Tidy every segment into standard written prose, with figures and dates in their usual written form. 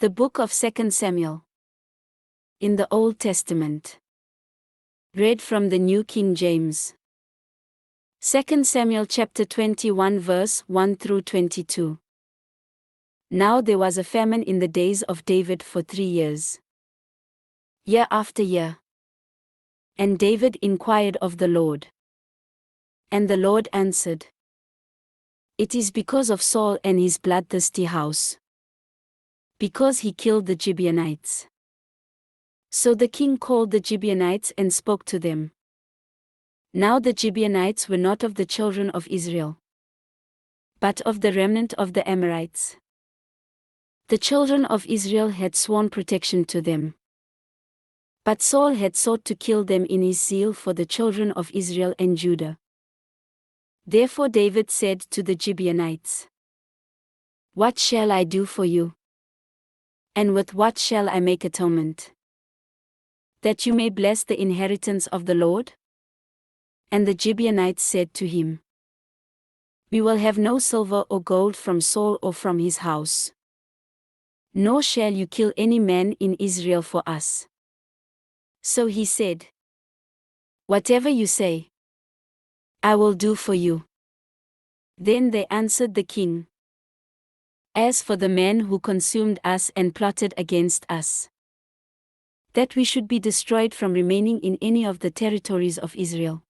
The Book of 2 Samuel. In the Old Testament. Read from the New King James. 2 Samuel chapter 21 verse 1 through 22. Now there was a famine in the days of David for 3 years. Year after year. And David inquired of the Lord. And the Lord answered, "It is because of Saul and his bloodthirsty house. Because he killed the Gibeonites." So the king called the Gibeonites and spoke to them. Now the Gibeonites were not of the children of Israel, but of the remnant of the Amorites. The children of Israel had sworn protection to them. But Saul had sought to kill them in his zeal for the children of Israel and Judah. Therefore David said to the Gibeonites, "What shall I do for you? And with what shall I make atonement? That you may bless the inheritance of the Lord?" And the Gibeonites said to him, "We will have no silver or gold from Saul or from his house. Nor shall you kill any man in Israel for us." So he said, "Whatever you say, I will do for you." Then they answered the king, "As for the man who consumed us and plotted against us, that we should be destroyed from remaining in any of the territories of Israel,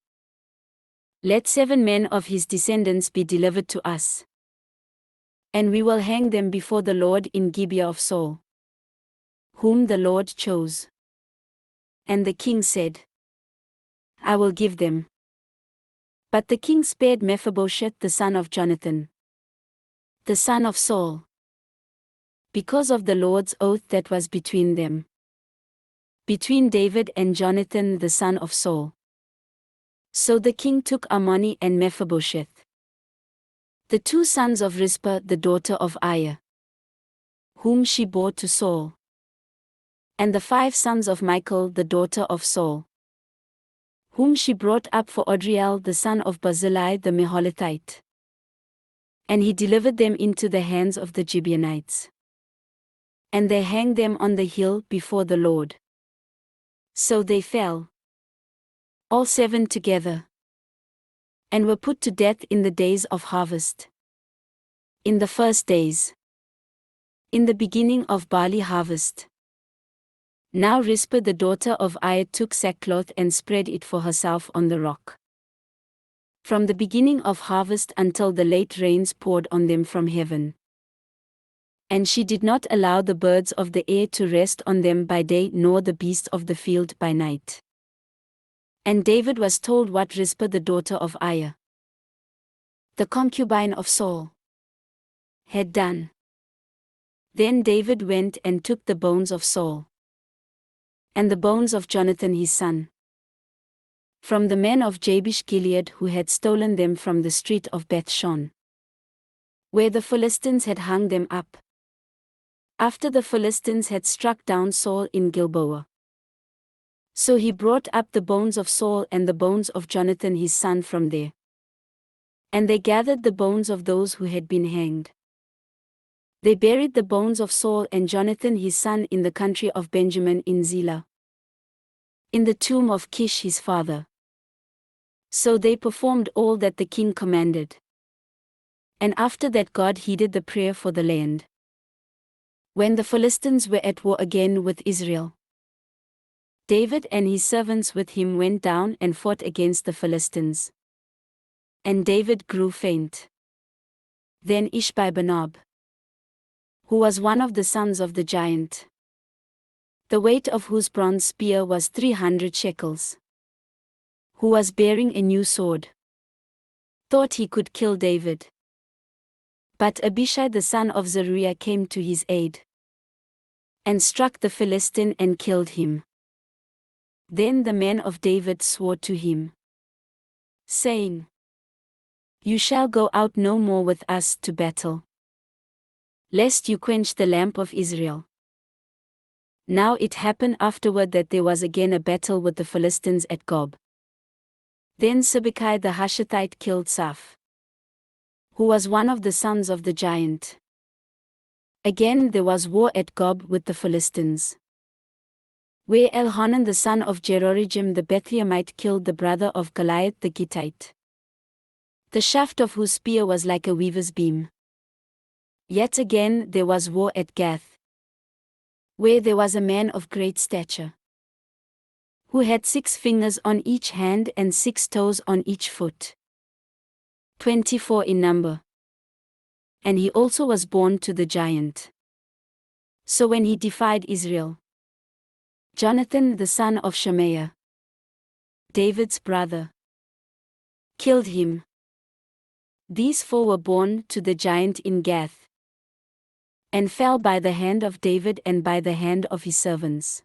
let 7 men of his descendants be delivered to us, and we will hang them before the Lord in Gibeah of Saul, whom the Lord chose." And the king said, "I will give them." But the king spared Mephibosheth the son of Jonathan, the son of Saul, because of the Lord's oath that was between them, between David and Jonathan the son of Saul. So the king took Armoni and Mephibosheth, the 2 sons of Rizpah the daughter of Aiah, whom she bore to Saul, and the 5 sons of Michal the daughter of Saul, whom she brought up for Adriel the son of Barzillai the Meholathite. And he delivered them into the hands of the Gibeonites. And they hanged them on the hill before the Lord. So they fell, all 7 together, and were put to death in the days of harvest, in the first days, in the beginning of barley harvest. Now Rizpah the daughter of Aiah took sackcloth and spread it for herself on the rock, from the beginning of harvest until the late rains poured on them from heaven. And she did not allow the birds of the air to rest on them by day nor the beasts of the field by night. And David was told what Rizpah the daughter of Aiah, the concubine of Saul, had done. Then David went and took the bones of Saul, and the bones of Jonathan his son, from the men of Jabesh Gilead who had stolen them from the street of Bethshan, where the Philistines had hung them up, after the Philistines had struck down Saul in Gilboa. So he brought up the bones of Saul and the bones of Jonathan his son from there. And they gathered the bones of those who had been hanged. They buried the bones of Saul and Jonathan his son in the country of Benjamin in Zelah, in the tomb of Kish his father. So they performed all that the king commanded. And after that God heeded the prayer for the land. When the Philistines were at war again with Israel, David and his servants with him went down and fought against the Philistines. And David grew faint. Then Ishbi-Benob, who was one of the sons of the giant, the weight of whose bronze spear was 300 shekels, who was bearing a new sword, thought he could kill David. But Abishai the son of Zeruiah came to his aid, and struck the Philistine and killed him. Then the men of David swore to him, saying, "You shall go out no more with us to battle, lest you quench the lamp of Israel." Now it happened afterward that there was again a battle with the Philistines at Gob. Then Sibbecai the Hushathite killed Saph, who was one of the sons of the giant. Again there was war at Gob with the Philistines, where Elhanan the son of Jeroregim the Bethlehemite killed the brother of Goliath the Gittite, the shaft of whose spear was like a weaver's beam. Yet again there was war at Gath, where there was a man of great stature, who had 6 fingers on each hand and 6 toes on each foot, 24 in number. And he also was born to the giant. So when he defied Israel, Jonathan the son of Shemaiah, David's brother, killed him. These 4 were born to the giant in Gath, and fell by the hand of David and by the hand of his servants.